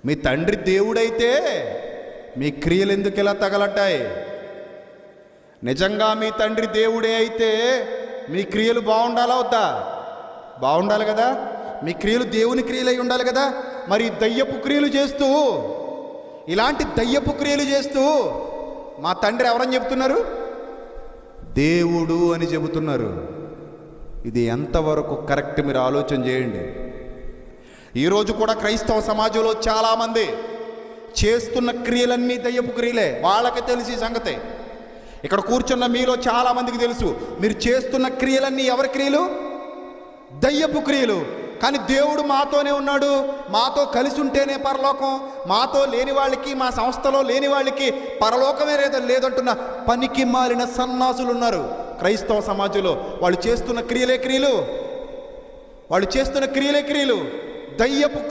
మీ తండ్రి దేవుడైతే మీ క్రియలు ఎందుకు ఇలా తగలట్టాయి? నిజంగా మీ తండ్రి దేవుడే అయితే మీ క్రియలు బాగుండాలా వద్దా? బాగుండాలి కదా. మీ క్రియలు దేవుని క్రియలై ఉండాలి కదా. మరి దయ్యపు క్రియలు చేస్తూ, ఇలాంటి దయ్యపు క్రియలు చేస్తూ మా తండ్రి ఎవరని చెబుతున్నారు? దేవుడు అని చెబుతున్నారు. ఇది ఎంతవరకు కరెక్ట్ మీరు ఆలోచన చేయండి. ఈరోజు కూడా క్రైస్తవ సమాజంలో చాలామంది చేస్తున్న క్రియలన్నీ దయ్యపు క్రియలే. వాళ్ళకి తెలిసి సంగతే. ఇక్కడ కూర్చున్న మీలో చాలామందికి తెలుసు మీరు చేస్తున్న క్రియలన్నీ ఎవరి క్రియలు? దయ్యపు క్రియలు. కానీ దేవుడు మాతోనే ఉన్నాడు, మాతో కలిసి ఉంటేనే పరలోకం, మాతో లేని వాళ్ళకి, మా సంస్థలో లేని వాళ్ళకి పరలోకమే లేదంటున్న పనికి మాలిన సన్నాసులు ఉన్నారు క్రైస్తవ సమాజంలో. వాళ్ళు చేస్తున్న క్రియలే క్రియలు, వాళ్ళు చేస్తున్న క్రియలే క్రియలు, దయ్యపు క్రియలు.